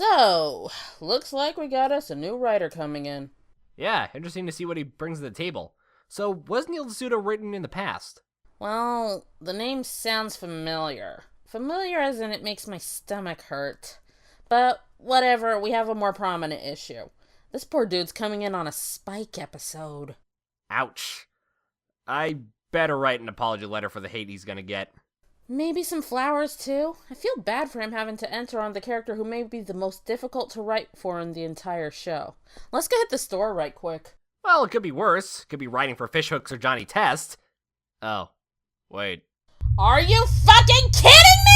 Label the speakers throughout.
Speaker 1: So, looks like we got us a new writer coming in.
Speaker 2: Yeah, interesting to see what he brings to the table. So, was Neil D'Souza written in the past?
Speaker 1: Well, the name sounds familiar. Familiar as in it makes my stomach hurt. But whatever, we have a more prominent issue. This poor dude's coming in on a Spike episode.
Speaker 2: Ouch. I better write an apology letter for the hate he's gonna get.
Speaker 1: Maybe some flowers, too? I feel bad for him having to enter on the character who may be the most difficult to write for in the entire show. Let's go hit the store right quick.
Speaker 2: Well, it could be worse. Could be writing for Fishhooks or Johnny Test. Oh, wait.
Speaker 1: Are you fucking kidding me?!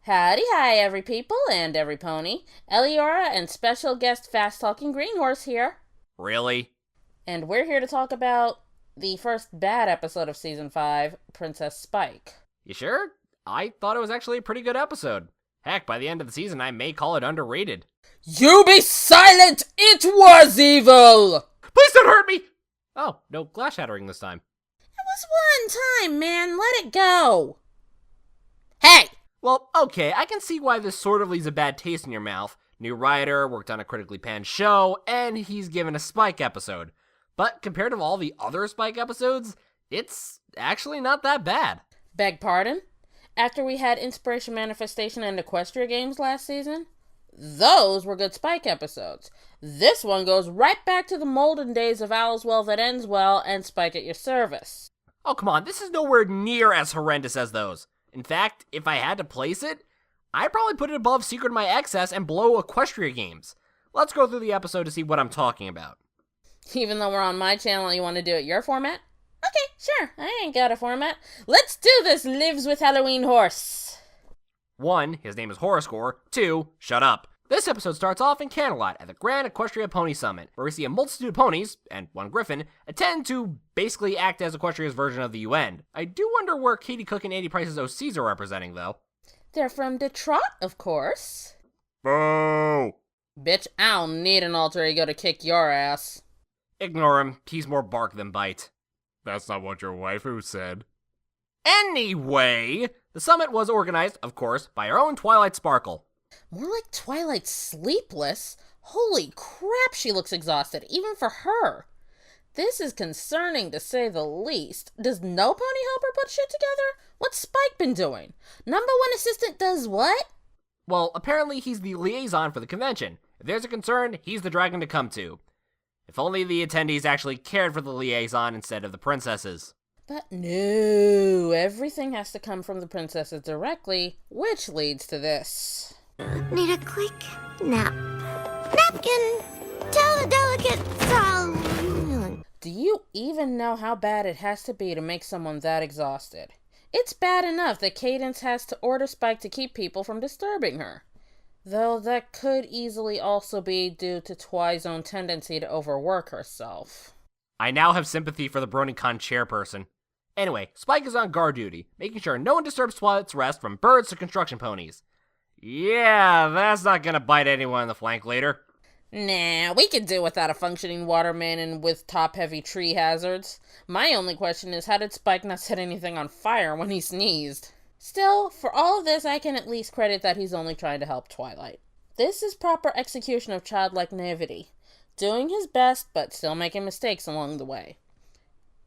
Speaker 1: Howdy hi, every people and every pony. Eliora and special guest fast-talking Green Horse here.
Speaker 2: Really?
Speaker 1: And we're here to talk about the first bad episode of Season 5, Princess Spike.
Speaker 2: You sure? I thought it was actually a pretty good episode. Heck, by the end of the season, I may call it underrated.
Speaker 1: You be silent! It was evil!
Speaker 2: Please don't hurt me! Oh, no glass shattering this time.
Speaker 1: It was one time, man. Let it go. Hey!
Speaker 2: Well, okay, I can see why this sort of leaves a bad taste in your mouth. New writer, worked on a critically panned show, and he's given a Spike episode. But compared to all the other Spike episodes, it's actually not that bad.
Speaker 1: Beg pardon? After we had Inspiration Manifestation and Equestria games last season? Those were good Spike episodes. This one goes right back to the molden days of All's Well That Ends Well and Spike at Your Service.
Speaker 2: Oh, come on, this is nowhere near as horrendous as those. In fact, if I had to place it, I'd probably put it above Secret of My Excess and below Equestria games. Let's go through the episode to see what I'm talking about.
Speaker 1: Even though we're on my channel, you want to do it your format? Okay, sure, I ain't got a format. Let's do this Lives with Halloween Horse.
Speaker 2: 1, his name is Horoscore. 2, shut up. This episode starts off in Canterlot at the Grand Equestria Pony Summit, where we see a multitude of ponies, and one griffin, attend to basically act as Equestria's version of the UN. I do wonder where Katie Cook and Andy Price's OCs are representing, though.
Speaker 1: They're from Detroit, of course.
Speaker 2: Boo!
Speaker 1: Bitch, I don't need an alter ego to kick your ass.
Speaker 2: Ignore him, he's more bark than bite.
Speaker 3: That's not what your waifu said.
Speaker 2: Anyway, the summit was organized, of course, by our own Twilight Sparkle.
Speaker 1: More like Twilight Sleepless. Holy crap, she looks exhausted, even for her. This is concerning to say the least. Does no pony helper put shit together? What's Spike been doing? Number one assistant does what?
Speaker 2: Well, apparently he's the liaison for the convention. If there's a concern, he's the dragon to come to. If only the attendees actually cared for the liaison instead of the princesses.
Speaker 1: But no, everything has to come from the princesses directly, which leads to this.
Speaker 4: Need a quick nap. Napkin! Tell the delicate sound.
Speaker 1: Do you even know how bad it has to be to make someone that exhausted? It's bad enough that Cadence has to order Spike to keep people from disturbing her. Though that could easily also be due to Twi's own tendency to overwork herself.
Speaker 2: I now have sympathy for the BronyCon chairperson. Anyway, Spike is on guard duty, making sure no one disturbs Twilight's rest from birds to construction ponies. Yeah, that's not gonna bite anyone in the flank later.
Speaker 1: Nah, we could do without a functioning waterman and with top-heavy tree hazards. My only question is, how did Spike not set anything on fire when he sneezed? Still, for all of this, I can at least credit that he's only trying to help Twilight. This is proper execution of childlike naivety. Doing his best, but still making mistakes along the way.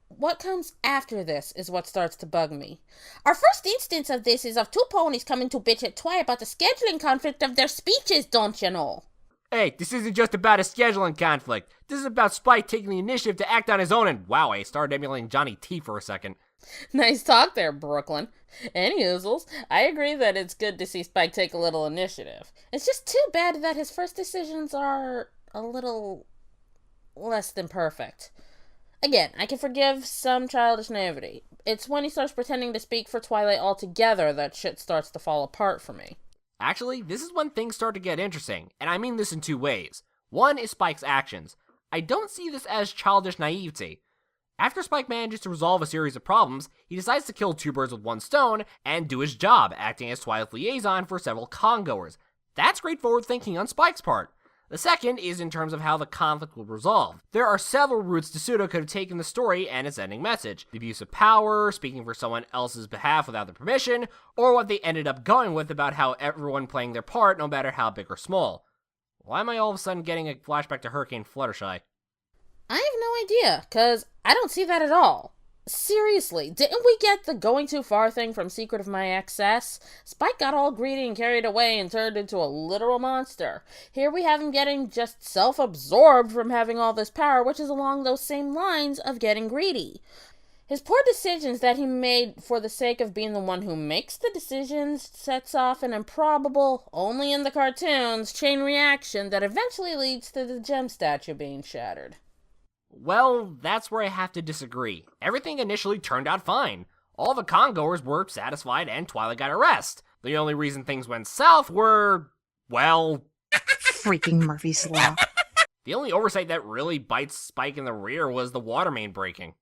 Speaker 1: What comes after this is what starts to bug me. Our first instance of this is of two ponies coming to bitch at Twi about the scheduling conflict of their speeches, don't you know?
Speaker 2: Hey, this isn't just about a scheduling conflict. This is about Spike taking the initiative to act on his own, and wow, I started emulating Johnny T for a second.
Speaker 1: Nice talk there, Brooklyn. Any oozles, I agree that it's good to see Spike take a little initiative. It's just too bad that his first decisions are a little less than perfect. Again, I can forgive some childish naivety. It's when he starts pretending to speak for Twilight altogether that shit starts to fall apart for me.
Speaker 2: Actually, this is when things start to get interesting, and I mean this in two ways. One is Spike's actions. I don't see this as childish naivety. After Spike manages to resolve a series of problems, he decides to kill two birds with one stone and do his job, acting as Twilight's liaison for several congoers. That's straightforward thinking on Spike's part. The second is in terms of how the conflict will resolve. There are several routes Tsuda could have taken the story and its ending message. The abuse of power, speaking for someone else's behalf without their permission, or what they ended up going with about how everyone playing their part no matter how big or small. Why am I all of a sudden getting a flashback to Hurricane Fluttershy?
Speaker 1: I have no idea, cause I don't see that at all. Seriously, didn't we get the going too far thing from Secret of My Excess? Spike got all greedy and carried away and turned into a literal monster. Here we have him getting just self-absorbed from having all this power, which is along those same lines of getting greedy. His poor decisions that he made for the sake of being the one who makes the decisions sets off an improbable, only in the cartoons, chain reaction that eventually leads to the gem statue being shattered.
Speaker 2: Well, that's where I have to disagree. Everything initially turned out fine. All the congoers were satisfied and Twilight got a rest. The only reason things went south were, well...
Speaker 5: Freaking Murphy's Law.
Speaker 2: The only oversight that really bites Spike in the rear was the water main breaking.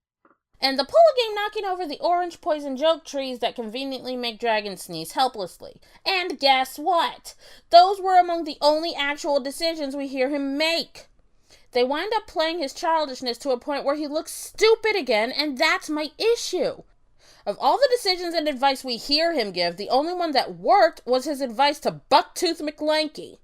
Speaker 1: And the Pola game knocking over the orange poison joke trees that conveniently make dragons sneeze helplessly. And guess what? Those were among the only actual decisions we hear him make. They wind up playing his childishness to a point where he looks stupid again, and that's my issue. Of all the decisions and advice we hear him give, the only one that worked was his advice to Bucktooth McLanky.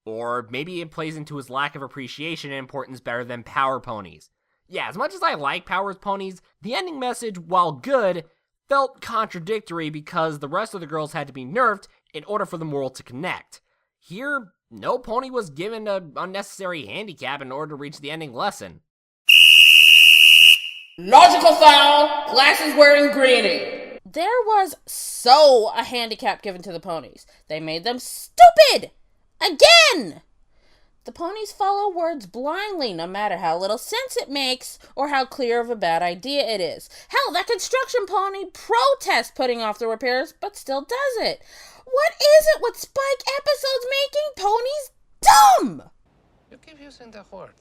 Speaker 2: Or maybe it plays into his lack of appreciation and importance better than Power Ponies. Yeah, as much as I like Power Ponies, the ending message, while good, felt contradictory because the rest of the girls had to be nerfed in order for the moral to connect. Here, no pony was given an unnecessary handicap in order to reach the ending lesson.
Speaker 1: Logical foul! Glasses wearing greenie! There was so a handicap given to the ponies. They made them stupid! Again! The ponies follow words blindly, no matter how little sense it makes or how clear of a bad idea it is. Hell, that construction pony protests putting off the repairs, but still does it. What is it with Spike episodes making ponies dumb?
Speaker 6: You keep using the word.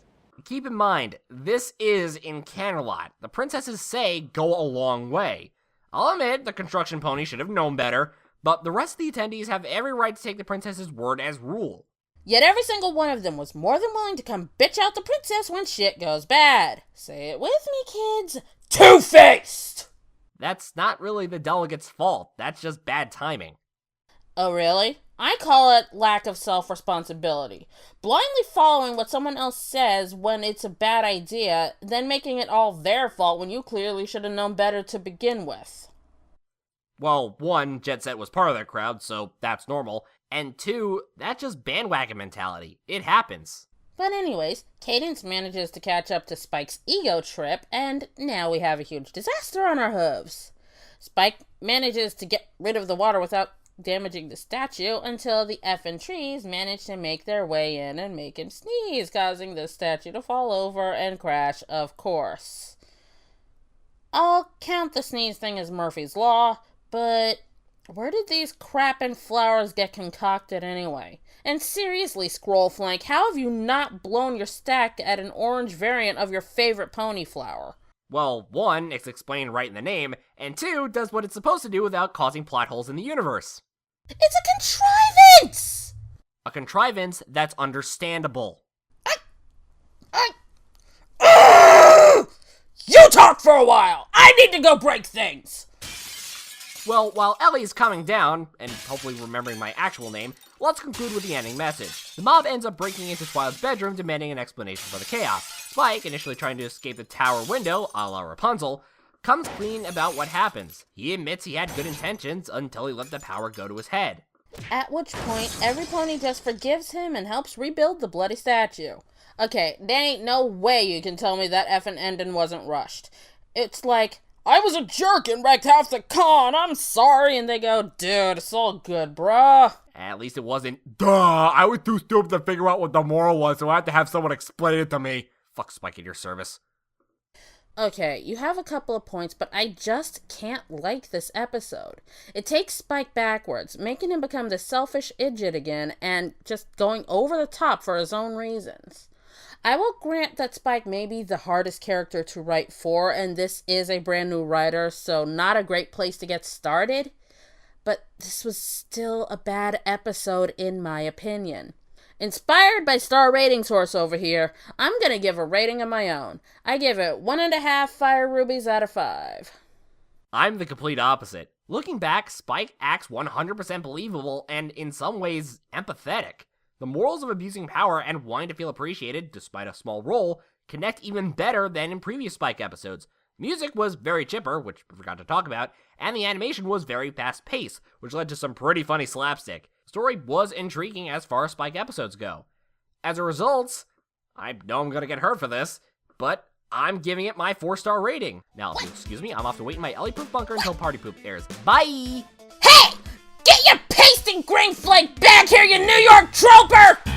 Speaker 2: Keep in mind, this is in Canterlot. The princesses say go a long way. I'll admit, the construction pony should have known better, but the rest of the attendees have every right to take the princess's word as rule.
Speaker 1: Yet every single one of them was more than willing to come bitch out the princess when shit goes bad. Say it with me, kids. Two-faced!
Speaker 2: That's not really the delegate's fault. That's just bad timing.
Speaker 1: Oh, really? I call it lack of self-responsibility. Blindly following what someone else says when it's a bad idea, then making it all their fault when you clearly should have known better to begin with.
Speaker 2: Well, one, Jet Set was part of that crowd, so that's normal. And two, that's just bandwagon mentality. It happens.
Speaker 1: But anyways, Cadence manages to catch up to Spike's ego trip, and now we have a huge disaster on our hooves. Spike manages to get rid of the water without damaging the statue until the effing trees manage to make their way in and make him sneeze, causing the statue to fall over and crash, of course. I'll count the sneeze thing as Murphy's Law, but where did these crappin' flowers get concocted anyway? And seriously, Scrollflank, how have you not blown your stack at an orange variant of your favorite pony flower?
Speaker 2: Well, one, it's explained right in the name, and two, does what it's supposed to do without causing plot holes in the universe.
Speaker 1: It's a contrivance!
Speaker 2: A contrivance that's understandable.
Speaker 1: You talk for a while! I need to go break things!
Speaker 2: Well, while Ellie's coming down, and hopefully remembering my actual name, let's conclude with the ending message. The mob ends up breaking into Twilight's bedroom, demanding an explanation for the chaos. Spike, initially trying to escape the tower window, a la Rapunzel, comes clean about what happens. He admits he had good intentions until he let the power go to his head.
Speaker 1: At which point, every pony just forgives him and helps rebuild the bloody statue. Okay, there ain't no way you can tell me that effing ending wasn't rushed. It's like, I was a jerk and wrecked half the con, I'm sorry, and they go, dude, it's all good, bruh.
Speaker 2: At least it wasn't,
Speaker 3: Duh, I was too stupid to figure out what the moral was, so I had to have someone explain it to me.
Speaker 2: fuck Spike at your service.
Speaker 1: Okay, you have a couple of points, but I just can't like this episode. It takes Spike backwards, making him become the selfish idiot again and just going over the top for his own reasons. I will grant that Spike may be the hardest character to write for, and this is a brand new writer, so not a great place to get started. But this was still a bad episode in my opinion. Inspired by Star Ratings Horse over here, I'm gonna give a rating of my own. I give it 1.5 fire rubies out of 5.
Speaker 2: I'm the complete opposite. Looking back, Spike acts 100% believable and, in some ways, empathetic. The morals of abusing power and wanting to feel appreciated, despite a small role, connect even better than in previous Spike episodes. Music was very chipper, which I forgot to talk about, and the animation was very fast-paced, which led to some pretty funny slapstick. The story was intriguing as far as Spike episodes go. As a result, I know I'm gonna get hurt for this, but I'm giving it my 4-star rating. Now, if you'll excuse me, I'm off to wait in my Ellie-proof bunker until Party Poop airs. Bye!
Speaker 1: Hey! Get your pasty grain flake back here, you New York trooper!